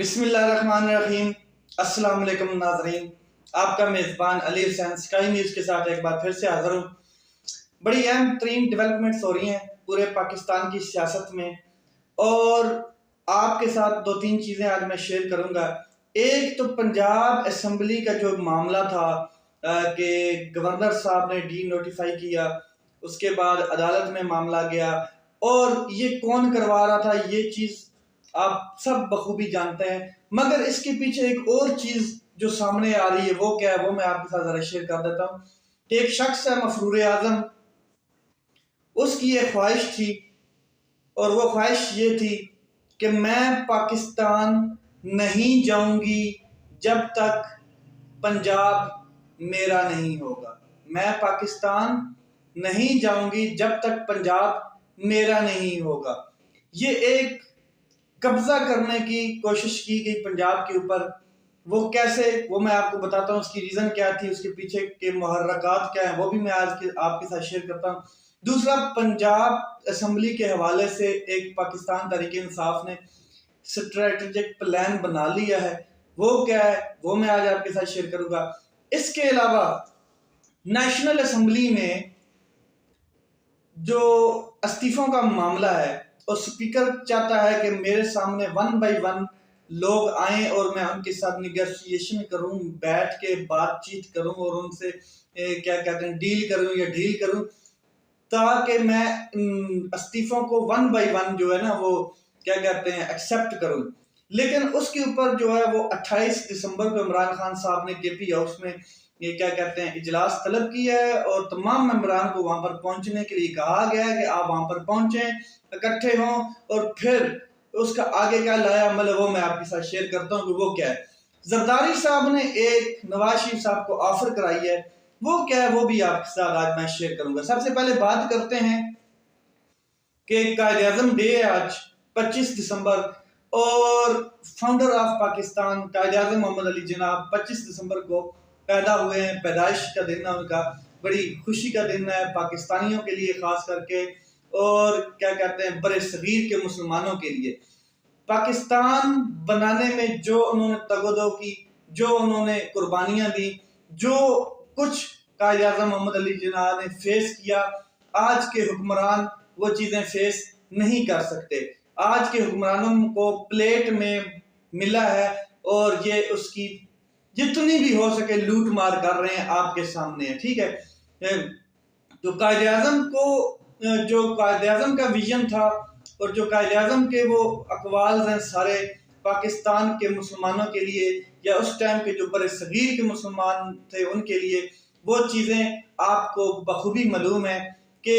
बिस्मिल्लाहिर्रहमानिर्रहीम। अस्सलाम वालेकुम नाज़रीन, आपका मेज़बान अली हुसैन स्काई न्यूज़ के साथ एक बार फिर से हाज़िर हूँ। बड़ी अहम तरीन डेवलपमेंट्स हो रही हैं पूरे पाकिस्तान की सियासत में और आपके साथ दो तीन चीज़ें आज मैं शेयर करूँगा। एक तो पंजाब असम्बली का जो मामला था कि गवर्नर साहब ने डी नोटिफाई किया, उसके बाद अदालत में मामला गया और ये कौन करवा रहा था, ये चीज़ आप सब बखूबी जानते हैं। मगर इसके पीछे एक और चीज़ जो सामने आ रही है वो क्या है, वो मैं आपके साथ ज़रा शेयर कर देता हूँ कि एक शख्स है मफरूर आज़म, उसकी एक ख्वाहिश थी और वो ख्वाहिश ये थी कि मैं पाकिस्तान नहीं जाऊंगी जब तक पंजाब मेरा नहीं होगा। मैं पाकिस्तान नहीं जाऊंगी जब तक पंजाब मेरा नहीं होगा। ये एक कब्जा करने की कोशिश की गई पंजाब के ऊपर। वो कैसे, वो मैं आपको बताता हूँ। उसकी रीज़न क्या थी, उसके पीछे के मुहर्रकात क्या हैं, वो भी मैं आज आपके साथ शेयर करता हूँ। दूसरा, पंजाब असम्बली के हवाले से एक पाकिस्तान तहरीक इंसाफ ने स्ट्रेटेजिक प्लान बना लिया है, वो क्या है वो मैं आज आपके साथ शेयर करूँगा। इसके अलावा नेशनल असम्बली में जो इस्तीफों का मामला है और स्पीकर चाहता है कि मेरे सामने 1 बाय 1 लोग आए और मैं उनके साथ निगोशिएशन करूं, बैठ के बातचीत करूं और उनसे क्या कहते हैं डील करूं ताकि मैं इस्तीफों को 1 बाय 1 जो है ना वो क्या कहते हैं एक्सेप्ट करूं। लेकिन उसके ऊपर जो है वो 28 दिसंबर को इमरान खान साहब ने केपी हाउस में ये क्या कहते हैं इजलास तलब किया है और तमाम मेंबरान को वहां पर पहुंचने के लिए कहा गया है कि आप वहां पर पहुंचें, इकट्ठे हों और फिर उसका आगे क्या लाया अमल है वो मैं आपके साथ शेयर करता हूं कि वो क्या है। जरदारी साहब ने एक नवाज शरीफ साहब को ऑफर कराई है, वो क्या है वो भी आपके साथ आज मैं शेयर करूंगा। सबसे पहले बात करते हैं कि कायद-ए-आज़म डे है आज 25 दिसंबर और फाउंडर ऑफ पाकिस्तान कायद-ए-आज़म मोहम्मद अली जिन्नाह 25 दिसंबर को पैदा हुए हैं। पैदाइश का दिन है उनका, बड़ी खुशी का दिन है पाकिस्तानियों के लिए खास करके और क्या कहते हैं बड़े सगीर के मुसलमानों के लिए। पाकिस्तान बनाने में जो उन्होंने तगदो की, जो उन्होंने कुर्बानियां दी, जो कुछ कायद-ए-आज़म मोहम्मद अली जिन्नाह ने फेस किया, आज के हुक्मरान वो चीज़ें फेस नहीं कर सकते। आज के हुक्मरानों को प्लेट में मिला है और ये उसकी जितनी भी हो सके लूट मार कर रहे हैं, आपके सामने है। ठीक है, तो कायद-ए-आज़म को जो कायद-ए-आज़म का विजन था और जो कायद-ए-आज़म के वो अक़वाल हैं सारे पाकिस्तान के मुसलमानों के लिए या उस टाइम के जो बड़े सगीर के मुसलमान थे उनके लिए, वो चीज़ें आपको बखूबी मालूम है कि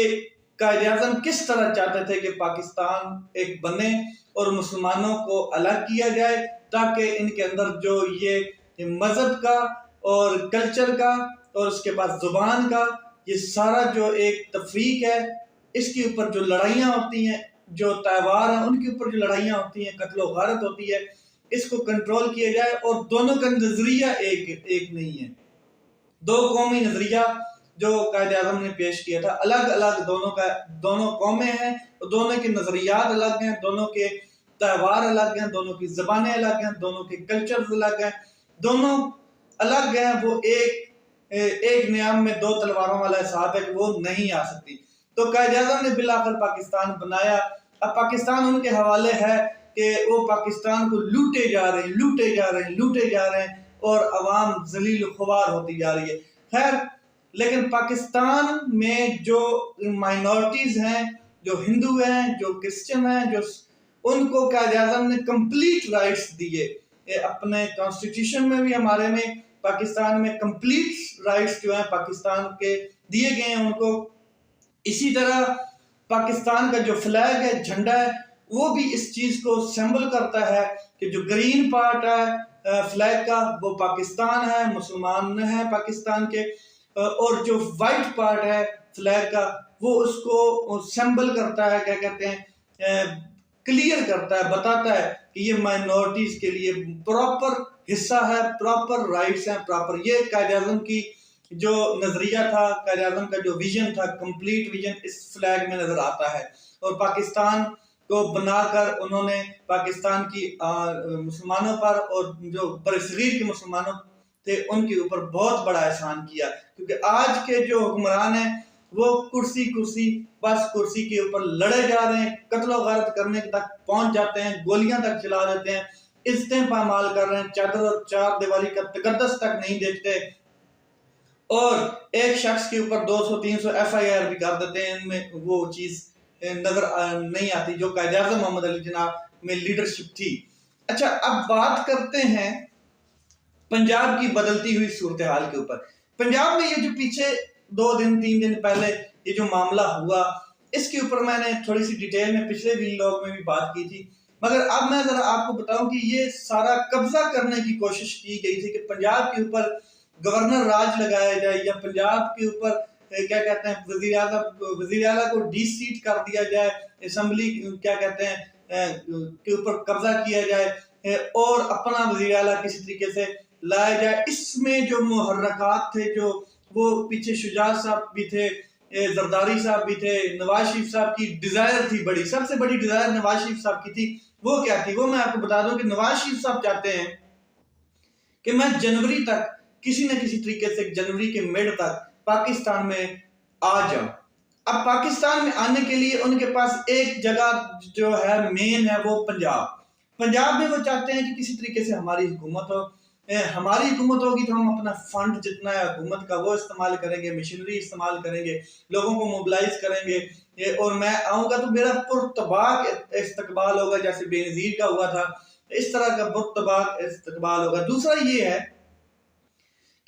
कायद-ए-आज़म किस तरह चाहते थे कि पाकिस्तान एक बने और मुसलमानों को अलग किया जाए ताकि इनके अंदर जो ये मजहब का और कल्चर का और उसके बाद जुबान का ये सारा जो एक तफरीक है, इसके ऊपर जो लड़ाइयाँ होती हैं, जो त्यौहार हैं उनके ऊपर जो लड़ाइयाँ होती हैं, कत्लो गारत होती है, इसको कंट्रोल किया जाए। और दोनों का नजरिया एक नहीं है, दो कौमी नजरिया जो कायद-ए-आज़म ने पेश किया था, अलग अलग दोनों कौमें हैं, दोनों के नजरियात अलग हैं, दोनों के त्यौहार अलग हैं, दोनों की ज़बानें अलग हैं, दोनों के कल्चर अलग हैं, दोनों अलग हैं। वो एक नियाम में दो तलवारों वाला हिसाब है कि वो नहीं आ सकती। तो कायद-ए-आज़म ने बिलाखिर पाकिस्तान बनाया। अब पाकिस्तान उनके हवाले है कि वो पाकिस्तान को लूटे जा रहे हैं और अवाम जलील ख्वार होती जा रही है। खैर, लेकिन पाकिस्तान में जो माइनॉरिटीज हैं, जो हिंदू हैं, जो क्रिश्चियन हैं, जो उनको कायद-ए-आज़म ने कंप्लीट राइट्स दिए। अपने कॉन्स्टिट्यूशन में भी हमारे में पाकिस्तान में कंप्लीट राइट्स जो हैं पाकिस्तान के दिए गए हैं उनको। इसी तरह पाकिस्तान का जो फ्लैग है, झंडा है, वो भी इस चीज को सिंबल करता है कि जो ग्रीन पार्ट है फ्लैग का वो पाकिस्तान है, मुसलमान है पाकिस्तान के, और जो वाइट पार्ट है फ्लैग का वो उसको सिंबल करता है, क्या कहते हैं क्लियर करता है, बताता है कि ये माइनॉरिटीज के लिए प्रॉपर हिस्सा है, प्रॉपर राइट्स हैं, प्रॉपर। ये कायद-ए-आज़म की जो नजरिया था, कायद-ए-आज़म का जो विजन था, कंप्लीट विजन इस फ्लैग में नजर आता है। और पाकिस्तान को बनाकर उन्होंने पाकिस्तान की मुसलमानों पर और जो बरसगीर के मुसलमानों थे उनके ऊपर बहुत बड़ा एहसान किया। क्योंकि आज के जो हुक्मरान हैं वो कुर्सी कुर्सी बस कुर्सी के ऊपर लड़े जा रहे हैं, कत्लो गारत करने तक पहुंच जाते हैं, गोलियां तक चला देते हैं, इज्जतें पामाल कर रहे हैं, चादर और चार दीवारी का तकद्दस तक नहीं देखते, और एक शख्स के ऊपर 200-300 FIR भी कर देते हैं। इनमें वो चीज नजर नहीं आती जो कायद-ए-आज़म मोहम्मद अली जिन्ना में लीडरशिप थी। अच्छा, अब बात करते हैं पंजाब की बदलती हुई सूरत हाल के ऊपर। पंजाब में ये जो पीछे 2-3 दिन पहले ये जो मामला हुआ, इसके ऊपर मैंने थोड़ी सी डिटेल में पिछले व्लॉग में भी बात की थी, मगर अब मैं जरा आपको बताऊं कि ये सारा कब्जा करने की कोशिश की गई थी कि पंजाब के ऊपर गवर्नर राज लगाया जाए या पंजाब के ऊपर क्या कहते हैं वजीर आला को डी-सीट कर दिया जाए, असेंबली क्या कहते हैं के ऊपर कब्जा किया जाए और अपना वजीर आला किसी तरीके से लाया जाए। इसमें जो मुहर्रकात थे, जो वो पीछे शुजात साहब भी थे, जरदारी साहब भी थे, नवाज शरीफ साहब की डिजायर थी, बड़ी सबसे बड़ी डिजायर नवाज शरीफ साहब की थी। वो क्या थी वो मैं आपको बता दूं कि नवाज शरीफ साहब चाहते हैं कि मैं जनवरी तक किसी न किसी तरीके से जनवरी के मिड तक पाकिस्तान में आ जाऊं। अब पाकिस्तान में आने के लिए उनके पास एक जगह जो है मेन है वो पंजाब में वो चाहते हैं कि किसी तरीके से हमारी हुकूमत हो, हमारी हुकूमत होगी तो हम अपना फंड जितना है हुकूमत का वो इस्तेमाल करेंगे, मशीनरी इस्तेमाल करेंगे, लोगों को मोबिलाइज करेंगे और मैं आऊंगा तो मेरा पुरतबाक इस्तकबाल होगा, जैसे बेनजीर का हुआ था इस तरह का पुरतबाक इस्तकबाल होगा। दूसरा ये है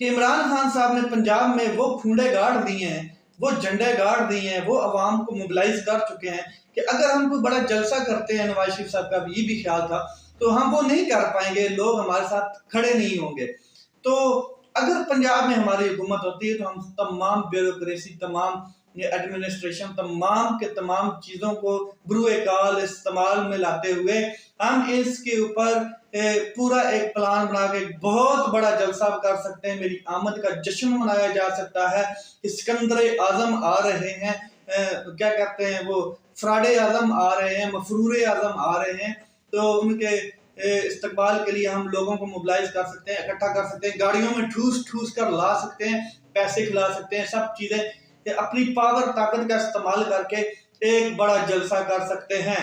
कि इमरान खान साहब ने पंजाब में वो खूंडे गाड़ दिए हैं, वो झंडे गाड़ दिए हैं, वो अवाम को मोबिलाइज कर चुके हैं कि अगर हम कोई बड़ा जलसा करते हैं, नवाज शरीफ साहब का ये भी ख्याल था, तो हम वो नहीं कर पाएंगे, लोग हमारे साथ खड़े नहीं होंगे। तो अगर पंजाब में हमारी हुकूमत होती है तो हम तमाम ब्यूरोक्रेसी, तमाम एडमिनिस्ट्रेशन, तमाम के तमाम चीजों को बुरुए काल इस्तेमाल में लाते हुए हम इसके ऊपर पूरा एक प्लान बना के बहुत बड़ा जलसा कर सकते हैं, मेरी आमद का जश्न मनाया जा सकता है। सिकंदर आजम आ रहे हैं, क्या कहते हैं वो फराडे आजम आ रहे हैं, मफरूर आजम आ रहे हैं, तो उनके इस्तकबाल के लिए हम लोगों को मोबिलाइज कर सकते हैं, इकट्ठा कर सकते हैं, गाड़ियों में ठूस ठूस कर ला सकते हैं, पैसे खिला सकते हैं, सब चीजें अपनी पावर ताकत का इस्तेमाल करके एक बड़ा जलसा कर सकते हैं।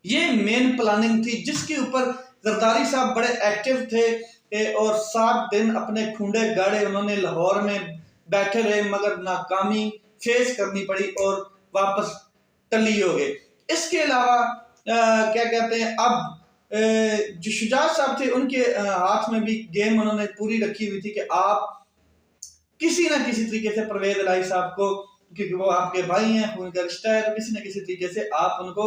ये मेन प्लानिंग थी जिसके ऊपर जरदारी साहब बड़े एक्टिव थे और 7 दिन अपने खूंडे गाड़े, उन्होंने लाहौर में बैठे रहे मगर नाकामी फेस करनी पड़ी और वापस टली हो गए। इसके अलावा क्या कहते हैं अब जो शुजात साहब थे उनके हाथ में भी गेम उन्होंने पूरी रखी हुई थी कि आप किसी ना किसी तरीके से परवेज इलाही साहब को, क्योंकि वो आपके भाई हैं, उनका रिश्ता है, तो किसी ना किसी तरीके से आप उनको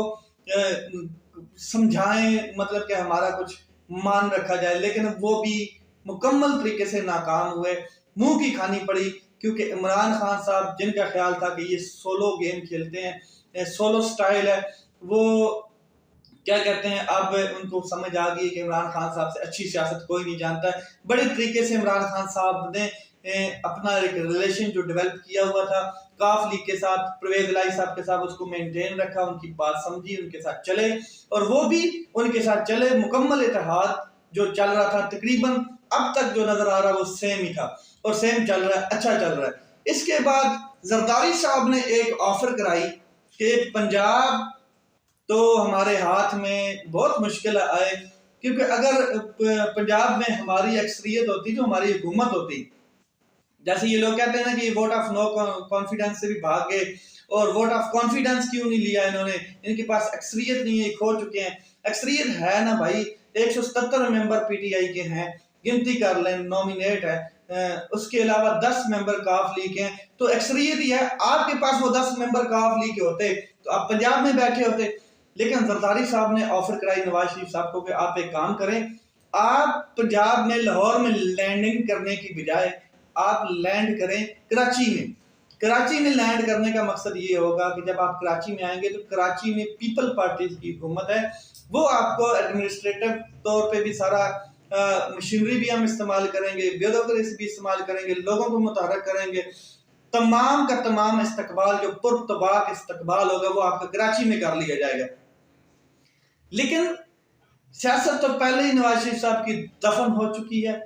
समझाएं, मतलब कि हमारा कुछ मान रखा जाए। लेकिन वो भी मुकम्मल तरीके से नाकाम हुए, मुंह की खानी पड़ी, क्योंकि इमरान खान साहब जिनका ख्याल था कि ये सोलो गेम खेलते हैं, सोलो स्टाइल है, वो क्या कहते हैं अब उनको समझ आ गई कि इमरान खान साहब से अच्छी सियासत कोई नहीं जानता है। बड़े तरीके से इमरान खान साहब ने अपना एक रिलेशन जो डेवलप किया हुआ था काफ लीग के साथ, परवेज इलाही साहब के साथ, उसको मेंटेन रखा, उनकी बात समझी, उनके साथ चले और वो भी उनके साथ चले। मुकम्मल इत्तेहाद जो चल रहा था तकरीबन अब तक जो नजर आ रहा है वो सेम ही था और सेम चल रहा है, अच्छा चल रहा है। इसके बाद जरदारी साहब ने एक ऑफर कराई कि पंजाब तो हमारे हाथ में बहुत मुश्किल आए, क्योंकि अगर पंजाब में हमारी अक्सरियत होती, जो हमारी हुकूमत होती, जैसे ये लोग कहते हैं ना कि वोट ऑफ नो कॉन्फिडेंस से भी भाग गए, और वोट ऑफ कॉन्फिडेंस क्यों नहीं लिया इन्होंने, इनके पास अक्सरियत नहीं है, खो चुके हैं। अक्सरियत है ना भाई, 177 मेंबर पीटीआई के हैं, गिनती कर लें, नॉमिनेट है, उसके अलावा 10 मेंबर काफ लीग के हैं, तो अक्सरियत ही है। आपके पास वो 10 मेंबर काफ लीग के होते तो आप पंजाब में बैठे होते। लेकिन जरदारी साहब ने ऑफर कराई नवाज शरीफ साहब को कि आप एक काम करें, आप पंजाब में लाहौर में लैंडिंग करने की बजाय आप लैंड करें कराची में। कराची में लैंड करने का मकसद ये होगा कि जब आप कराची में आएंगे तो कराची में पीपल पार्टी की हुकूमत है, वो आपको एडमिनिस्ट्रेटिव तौर पे भी सारा मशीनरी भी हम इस्तेमाल करेंगे, ब्यूरोक्रेसी भी इस्तेमाल करेंगे, लोगों को मुतहर्रिक करेंगे, तमाम का तमाम इस्तकबाल जो पुरतबाक इस्तकबाल होगा वो आपका कराची में कर लिया जाएगा। लेकिन सियासत तो पहले ही नवाज शरीफ साहब की दफन हो चुकी है,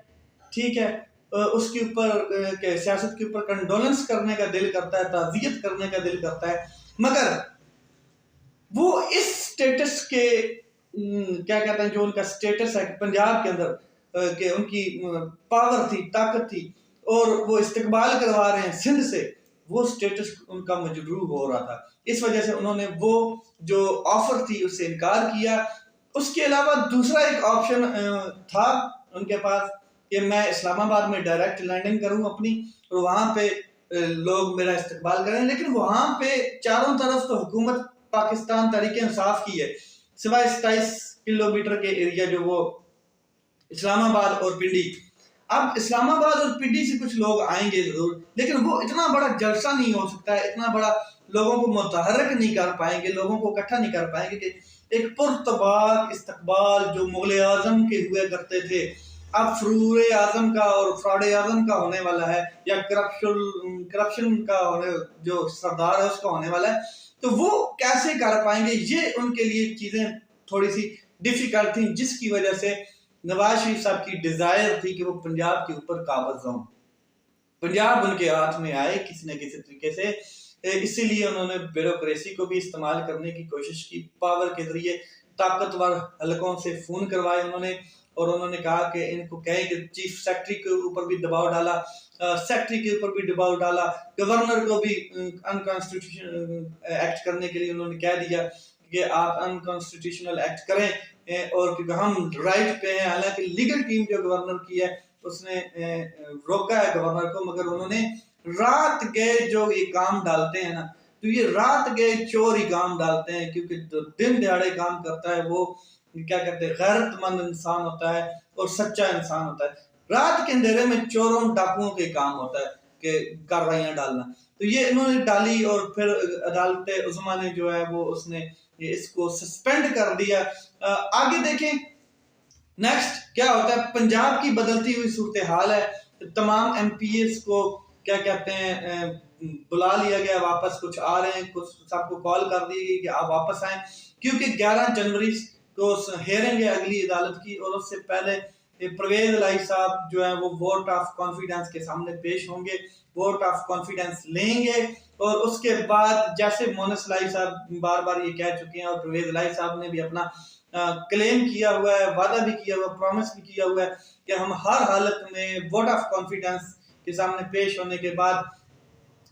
ठीक है। उसके ऊपर सियासत के ऊपर कंडोलेंस करने का दिल करता है, ताज़ियत करने का दिल करता है, मगर वो इस स्टेटस के क्या कहते हैं, जो उनका स्टेटस है पंजाब के अंदर के उनकी पावर थी, ताकत थी, और वो इस्तकबाल करवा रहे हैं सिंध से, वो स्टेटस उनका मजरूह हो रहा था। इस वजह से उन्होंने वो जो ऑफर थी उससे इनकार किया। उसके अलावा दूसरा एक ऑप्शन था उनके पास कि मैं इस्लामाबाद में डायरेक्ट लैंडिंग करूं अपनी, और वहां पे लोग मेरा इस्तकबाल करें, लेकिन वहां पे चारों तरफ तो हुकूमत पाकिस्तान तहरीक इंसाफ की है, सिवाय 27 किलोमीटर के एरिया जो वो इस्लामाबाद और पिंडी। अब इस्लामाबाद और पिंडी से कुछ लोग आएंगे जरूर, लेकिन वो इतना बड़ा जलसा नहीं हो सकता है, इतना बड़ा लोगों को मुतहर्रिक नहीं कर पाएंगे, लोगों को इकट्ठा नहीं कर पाएंगे कि एक पुरतबाक इस्तकबाल जो मुगल आजम के हुए करते थे, अब फरूर आजम का और फ्रॉड आजम का होने वाला है, या करप्शन का होने, जो सरदार है उसका होने वाला है, तो वो कैसे कर पाएंगे, ये उनके लिए चीजें थोड़ी सी डिफिकल्ट थी, जिसकी वजह से नवाज शरीफ साहब की डिजायर थी कि वो पंजाब के ऊपर काबज हों, पंजाब उनके हाथ में आए किसी न किसी तरीके से। इसीलिए उन्होंने ब्यूरोक्रेसी को भी इस्तेमाल करने की कोशिश की, पावर के जरिए ताकतवर हलकों से फोन करवाए उन्होंने, और उन्होंने कहा कि इनको कहें कि चीफ सेक्रेटरी के ऊपर भी दबाव डाला, सेक्रेटरी के ऊपर भी दबाव डाला, गवर्नर को भी अनकॉन्स्टिट्यूशनल एक्ट करने के लिए उन्होंने कह दिया कि आप अनकॉन्स्टिट्यूशनल एक्ट करें, और क्योंकि हम राइट पे हैं। हालांकि लीगल टीम जो गवर्नर की है उसने रोका है गवर्नर को, मगर उन्होंने रात गए जो ये काम डालते हैं ना, तो ये रात गए चोर ही काम डालते हैं, क्योंकि जो दिन दिहाड़े काम करता है वो क्या कहते हैं, गैरतमंद इंसान होता है और सच्चा इंसान होता है। रात के अंधेरे में चोरों डाकुओं के काम होता है कि कार्रवाइयां डालना, तो ये इन्होंने डाली, और फिर अदालत उस्मा ने जो है वो उसने इसको सस्पेंड कर दिया। आगे देखें नेक्स्ट क्या होता है। पंजाब की बदलती हुई सूरत हाल है, तमाम एमपीएस को क्या कहते हैं बुला लिया गया वापस, कुछ आ रहे हैं, कुछ सबको कॉल कर दी गई कि आप वापस आए, क्योंकि 11 जनवरी को हेयरिंग है अगली अदालत की, और उससे पहले परवेज इलाही साहब जो है वो वोट ऑफ कॉन्फिडेंस के सामने पेश होंगे, वोट ऑफ कॉन्फिडेंस लेंगे, और उसके बाद जैसे मोनस इलाही साहब बार बार ये कह चुके हैं, और परवेज इलाही साहब ने भी अपना क्लेम किया हुआ है, वादा भी किया हुआ, प्रॉमिस भी किया हुआ है कि हम हर हालत में वोट ऑफ कॉन्फिडेंस के सामने पेश होने के बाद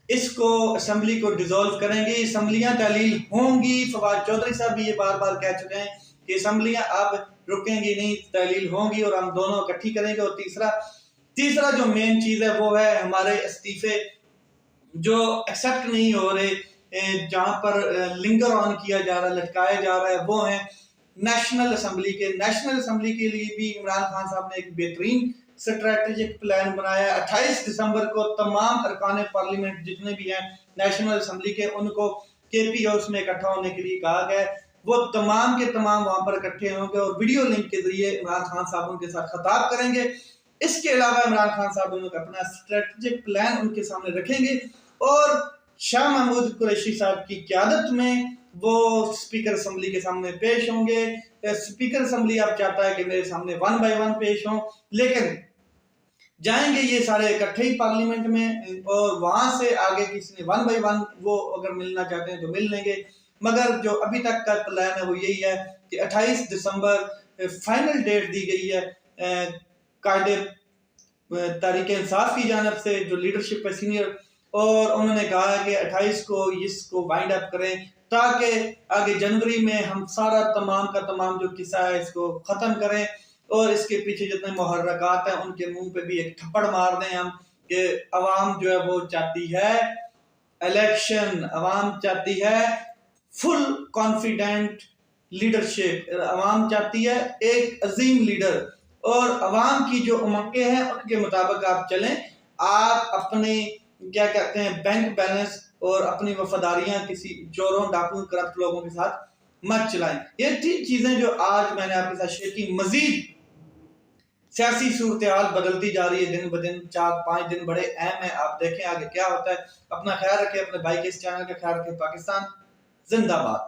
इसको असेंबली को डिसॉल्व करेंगे, असेंबलियां तहलील होंगी। फवाद चौधरी साहब भी ये बार बार कह चुके हैं कि असेंबलियां अब रुकेंगी नहीं, तहलील होंगी, और हम दोनों इकट्ठी करेंगे। और तीसरा जो मेन चीज है वो है हमारे इस्तीफे जो एक्सेप्ट नहीं हो रहे, जहां पर लिंगर ऑन किया जा रहा है, लटकाया जा रहा है, वो है नेशनल असेंबली के। नेशनल असेंबली के लिए भी इमरान खान साहब ने एक बेहतरीन स्ट्रेटेजिक प्लान बनाया। 28 दिसंबर को तमाम अरकान पार्लियामेंट जितने भी हैं नेशनल असेंबली के, उनको केपी हाउस में इकट्ठा होने के लिए कहा गया। वो तमाम के तमाम वहां पर इकट्ठे होंगे और वीडियो लिंक के जरिए इमरान खान साहब उनके साथ खिताब करेंगे। इसके अलावा इमरान खान साहब उनका अपना स्ट्रेटेजिक प्लान उनके सामने रखेंगे, और शाह महमूद कुरैशी साहब की क़यादत में वो स्पीकर असेंबली के सामने पेश होंगे। स्पीकर असेंबली अब चाहता है कि मेरे सामने 1 बाय 1 पेश हों, लेकिन जाएंगे ये सारे इकट्ठे ही पार्लियामेंट में, और वहां से आगे किसी ने 1 बाय 1 वो अगर मिलना चाहते हैं तो मिल लेंगे। मगर जो अभी तक का प्लान है वो यही है कि 28 दिसंबर फाइनल डेट दी गई है कायदे तहरीक इंसाफ की जानब से, जो लीडरशिप है सीनियर, और उन्होंने कहा है कि 28 को इसको वाइंड अप करें, ताकि आगे जनवरी में हम सारा तमाम का तमाम जो किस्सा है इसको खत्म करें, और इसके पीछे जितने मुहर्रकात हैं उनके मुंह पे भी एक थप्पड़ मार दें हम, कि अवाम जो है वो चाहती है इलेक्शन, अवाम चाहती है फुल कॉन्फिडेंट लीडरशिप, अवाम चाहती है एक अजीम लीडर, और अवाम की जो उम्मीदें हैं उनके मुताबिक आप चलें। आप अपने क्या कहते हैं बैंक बैलेंस और अपनी वफादारियां किसी चोरों, डाकुओं, करप्ट लोगों के साथ मत चलाएं। ये 3 चीजें जो आज मैंने आपके साथ शेयर की। मजीद सियासी सूरत हाल बदलती जा रही है दिन ब दिन, 4-5 दिन बड़े अहम है, आप देखें आगे क्या होता है। अपना ख्याल रखें, अपने भाई के इस चैनल का ख्याल रखें। पाकिस्तान जिंदाबाद।